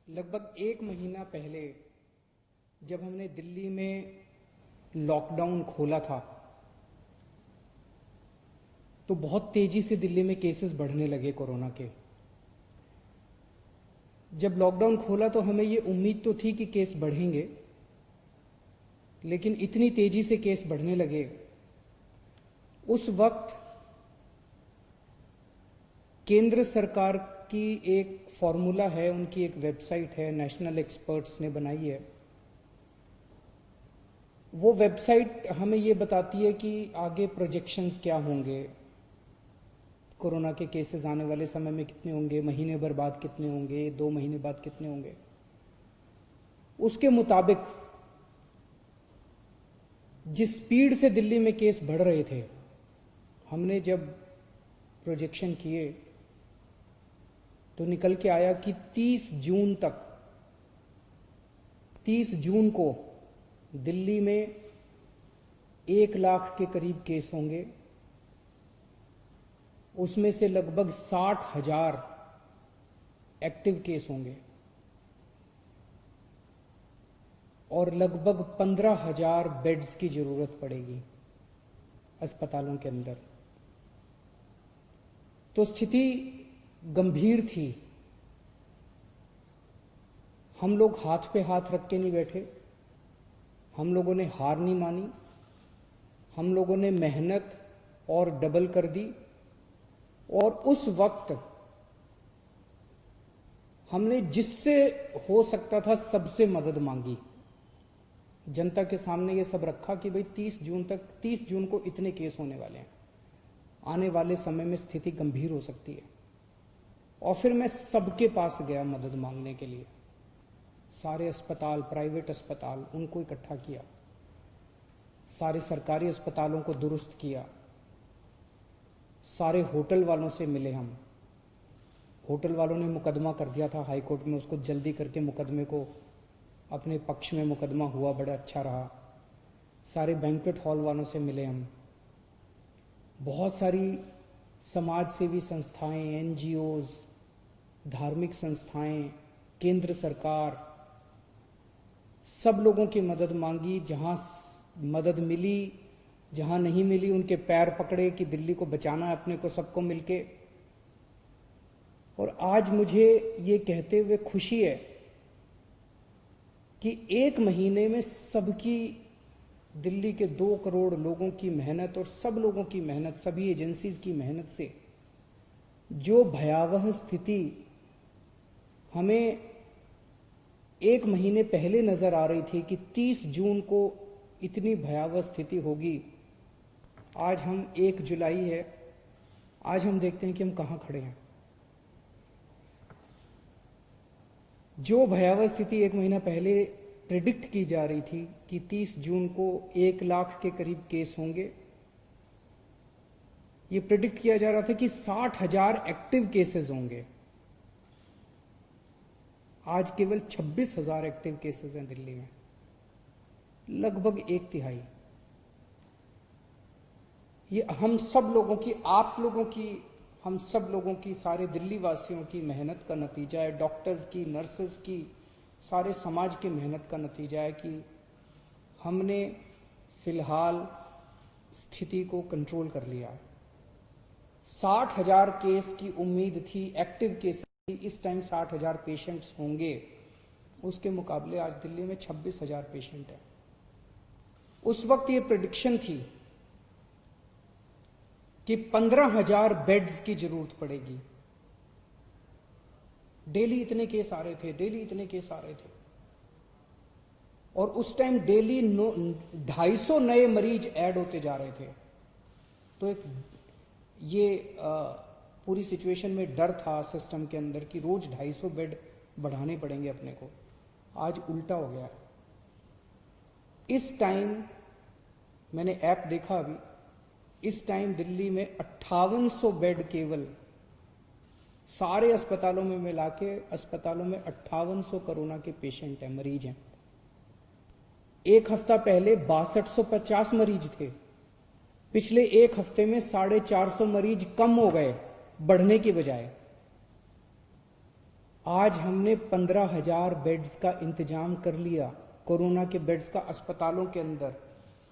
लगभग एक महीना पहले जब हमने दिल्ली में लॉकडाउन खोला था तो बहुत तेजी से दिल्ली में केसेस बढ़ने लगे कोरोना के। जब लॉकडाउन खोला तो हमें ये उम्मीद तो थी कि केस बढ़ेंगे, लेकिन इतनी तेजी से केस बढ़ने लगे। उस वक्त केंद्र सरकार की एक फॉर्मूला है, उनकी एक वेबसाइट है, नेशनल एक्सपर्ट्स ने बनाई है। वो वेबसाइट हमें ये बताती है कि आगे प्रोजेक्शंस क्या होंगे, कोरोना के केसेस आने वाले समय में कितने होंगे, महीने भर बाद कितने होंगे, 2 महीने बाद कितने होंगे। उसके मुताबिक जिस स्पीड से दिल्ली में केस बढ़ रहे थे, हमने जब प्रोजेक्शन किए तो निकल के आया कि 30 जून को दिल्ली में 1 लाख के करीब केस होंगे। उसमें से लगभग 60,000 एक्टिव केस होंगे और लगभग 15,000 बेड्स की जरूरत पड़ेगी अस्पतालों के अंदर। तो स्थिति गंभीर थी। हम लोग हाथ पे हाथ रख के नहीं बैठे, हम लोगों ने हार नहीं मानी, हम लोगों ने मेहनत और डबल कर दी। और उस वक्त हमने जिससे हो सकता था सबसे मदद मांगी। जनता के सामने ये सब रखा कि भाई 30 जून को इतने केस होने वाले हैं, आने वाले समय में स्थिति गंभीर हो सकती है। और फिर मैं सबके पास गया मदद मांगने के लिए। सारे अस्पताल, प्राइवेट अस्पताल, उनको इकट्ठा किया, सारे सरकारी अस्पतालों को दुरुस्त किया, सारे होटल वालों से मिले हम। होटल वालों ने मुकदमा कर दिया था हाई कोर्ट में, उसको जल्दी करके मुकदमे को अपने पक्ष में मुकदमा हुआ, बड़ा अच्छा रहा। सारे बैंक्वेट हॉल वालों से मिले हम। बहुत सारी समाज सेवी संस्थाएं, एनजीओज, धार्मिक संस्थाएं, केंद्र सरकार, सब लोगों की मदद मांगी। जहां मदद मिली, जहां नहीं मिली, उनके पैर पकड़े कि दिल्ली को बचाना है अपने को, सबको मिलके। और आज मुझे ये कहते हुए खुशी है कि 1 महीने में सबकी, दिल्ली के 2 करोड़ लोगों की मेहनत और सब लोगों की मेहनत, सभी एजेंसीज की मेहनत से जो भयावह स्थिति हमें 1 महीने पहले नजर आ रही थी कि 30 जून को इतनी भयावह स्थिति होगी, आज हम 1 जुलाई है, आज हम देखते हैं कि हम कहां खड़े हैं। जो भयावह स्थिति 1 महीना पहले प्रेडिक्ट की जा रही थी कि 30 जून को 1 लाख के करीब केस होंगे, ये प्रेडिक्ट किया जा रहा था कि 60,000 एक्टिव केसेस होंगे। आज केवल 26,000 एक्टिव केसेस हैं दिल्ली में, लगभग 1/3। ये हम सब लोगों की, आप लोगों की, हम सब लोगों की, सारे दिल्ली वासियों की मेहनत का नतीजा है। डॉक्टर्स की, नर्सेस की, सारे समाज की मेहनत का नतीजा है कि हमने फिलहाल स्थिति को कंट्रोल कर लिया। 60,000 केस की उम्मीद थी, एक्टिव केस की। इस टाइम 60,000 पेशेंट्स होंगे, उसके मुकाबले आज दिल्ली में 26,000 पेशेंट है। उस वक्त ये प्रेडिक्शन थी कि 15,000 बेड्स की जरूरत पड़ेगी। डेली इतने केस आ रहे थे, डेली इतने केस आ रहे थे। और उस टाइम डेली 250 नए मरीज ऐड होते जा रहे थे। तो एक ये पूरी सिचुएशन में डर था सिस्टम के अंदर कि रोज 250 बेड बढ़ाने पड़ेंगे अपने को। आज उल्टा हो गया। इस टाइम मैंने ऐप देखा अभी, इस टाइम दिल्ली में 5800 बेड, केवल सारे अस्पतालों में मिला के अस्पतालों में 5800 कोरोना के पेशेंट हैं, मरीज हैं। 1 हफ्ता पहले 6250 मरीज थे। पिछले 1 हफ्ते में 450 मरीज कम हो गए, बढ़ने की बजाय। आज हमने 15,000 बेड्स का इंतजाम कर लिया, कोरोना के बेड्स का अस्पतालों के अंदर,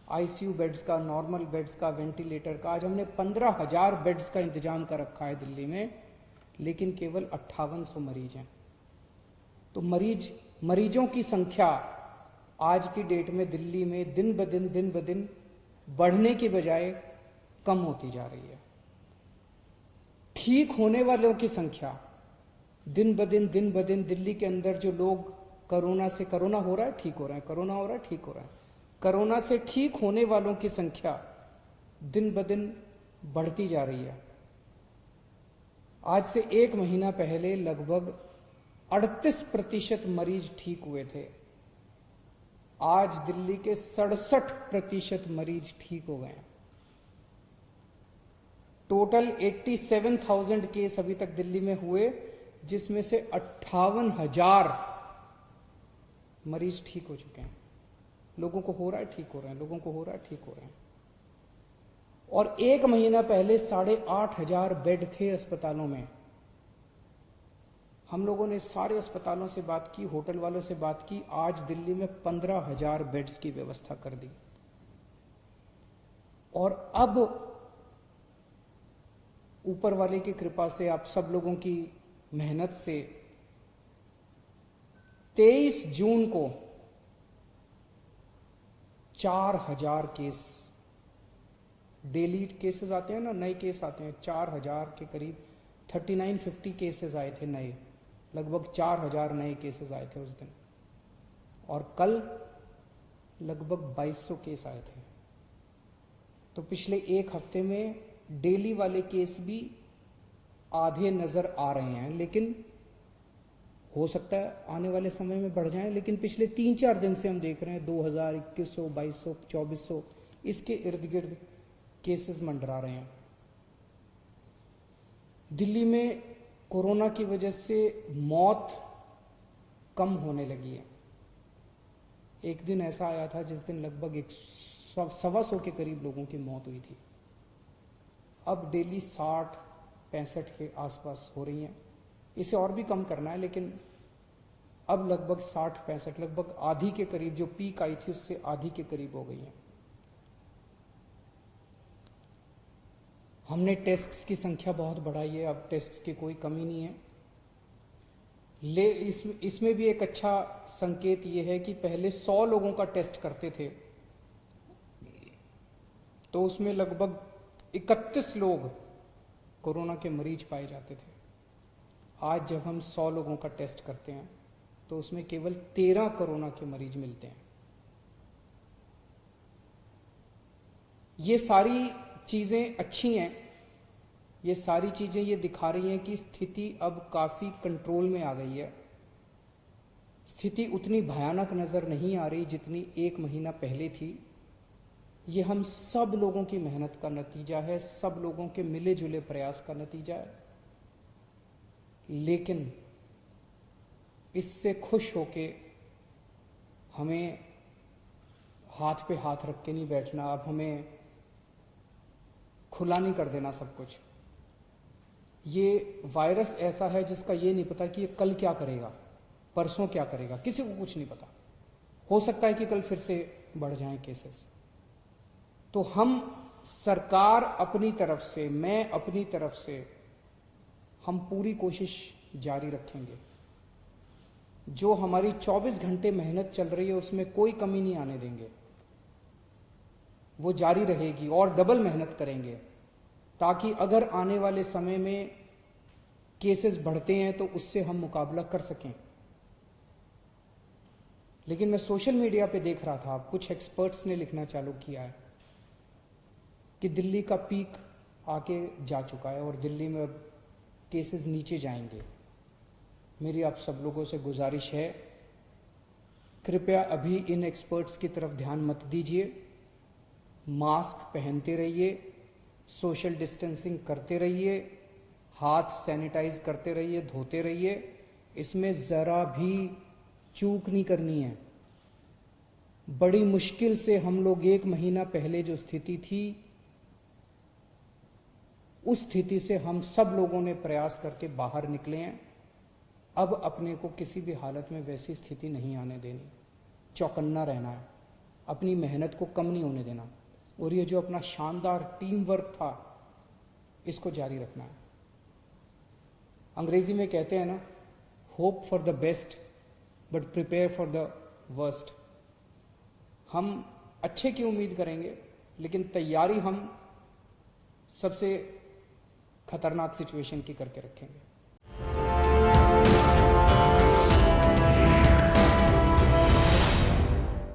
आईसीयू बेड्स का, नॉर्मल बेड्स का, वेंटिलेटर का। आज हमने 15,000 बेड्स का इंतजाम कर रखा है दिल्ली में, लेकिन केवल 5800 मरीज हैं। तो मरीजों की संख्या आज की डेट में दिल्ली में दिन ब दिन बढ़ने के बजाय कम होती जा रही है। ठीक होने वालों की संख्या दिन ब दिन दिल्ली के अंदर जो लोग कोरोना हो रहा है, ठीक हो रहा है, कोरोना हो रहा है, ठीक हो रहा है, कोरोना से ठीक होने वालों की संख्या दिन ब दिन बढ़ती जा रही है। आज से 1 महीना पहले लगभग 38% मरीज ठीक हुए थे। आज दिल्ली के 67% मरीज ठीक हो गए हैं। टोटल 87,000 केस अभी तक दिल्ली में हुए, जिसमें से 58,000 मरीज ठीक हो चुके हैं। लोगों को हो रहा है, ठीक हो रहे हैं, लोगों को हो रहा है, ठीक हो रहे हैं। और 1 महीना पहले 8,500 बेड थे अस्पतालों में। हम लोगों ने सारे अस्पतालों से बात की, होटल वालों से बात की, आज दिल्ली में 15,000 बेड्स की व्यवस्था कर दी। और अब ऊपर वाले की कृपा से, आप सब लोगों की मेहनत से 23 जून को 4,000 केस, डेली केसेस आते हैं ना, नए केस आते हैं, 4,000 के करीब 3950 केसेस आए थे नए, लगभग 4,000 नए केसेस आए थे उस दिन। और कल लगभग 2200 केस आए थे। तो पिछले 1 हफ्ते में डेली वाले केस भी आधे नजर आ रहे हैं, लेकिन हो सकता है आने वाले समय में बढ़ जाएं। लेकिन पिछले 3-4 दिन से हम देख रहे हैं 2000, 2100, 2200, 2400 इसके इर्द गिर्द केसेस मंडरा रहे हैं। दिल्ली में कोरोना की वजह से मौत कम होने लगी है। एक दिन ऐसा आया था जिस दिन लगभग 100-125 के करीब लोगों की मौत हुई थी। अब डेली 60-65 के आसपास हो रही हैं। इसे और भी कम करना है, लेकिन अब लगभग 60-65, लगभग आधी के करीब, जो पीक आई थी उससे आधी के करीब हो गई है। हमने टेस्ट्स की संख्या बहुत बढ़ाई है, अब टेस्ट्स की कोई कमी नहीं है। इसमें भी एक अच्छा संकेत ये है कि पहले 100 लोगों का टेस्ट करते थे तो उसमें लगभग 31 लोग कोरोना के मरीज पाए जाते थे। आज जब हम 100 लोगों का टेस्ट करते हैं तो उसमें केवल 13 कोरोना के मरीज मिलते हैं। ये सारी चीजें अच्छी हैं, ये सारी चीजें ये दिखा रही हैं कि स्थिति अब काफी कंट्रोल में आ गई है। स्थिति उतनी भयानक नजर नहीं आ रही जितनी 1 महीना पहले थी। ये हम सब लोगों की मेहनत का नतीजा है, सब लोगों के मिले जुले प्रयास का नतीजा है। लेकिन इससे खुश होके हमें हाथ पे हाथ रख के नहीं बैठना। अब हमें खुला नहीं कर देना सब कुछ। ये वायरस ऐसा है जिसका ये नहीं पता कि ये कल क्या करेगा, परसों क्या करेगा, किसी को कुछ नहीं पता। हो सकता है कि कल फिर से बढ़ जाएं केसेस। तो हम सरकार अपनी तरफ से, मैं अपनी तरफ से, हम पूरी कोशिश जारी रखेंगे। जो हमारी 24 घंटे मेहनत चल रही है उसमें कोई कमी नहीं आने देंगे, वो जारी रहेगी और डबल मेहनत करेंगे, ताकि अगर आने वाले समय में केसेस बढ़ते हैं तो उससे हम मुकाबला कर सकें। लेकिन मैं सोशल मीडिया पे देख रहा था, कुछ एक्सपर्ट्स ने लिखना चालू किया है कि दिल्ली का पीक आके जा चुका है और दिल्ली में अब केसेस नीचे जाएंगे। मेरी आप सब लोगों से गुजारिश है, कृपया अभी इन एक्सपर्ट्स की तरफ ध्यान मत दीजिए। मास्क पहनते रहिए, सोशल डिस्टेंसिंग करते रहिए, हाथ सैनिटाइज करते रहिए, धोते रहिए। इसमें जरा भी चूक नहीं करनी है। बड़ी मुश्किल से हम लोग 1 महीना पहले जो स्थिति थी, उस स्थिति से हम सब लोगों ने प्रयास करके बाहर निकले हैं। अब अपने को किसी भी हालत में वैसी स्थिति नहीं आने देनी, चौकन्ना रहना है, अपनी मेहनत को कम नहीं होने देना, और ये जो अपना शानदार टीम वर्क था इसको जारी रखना है। अंग्रेजी में कहते हैं ना, hope for the best but prepare for the worst. हम अच्छे की उम्मीद करेंगे लेकिन तैयारी हम सबसे खतरनाक सिचुएशन की करके रखेंगे।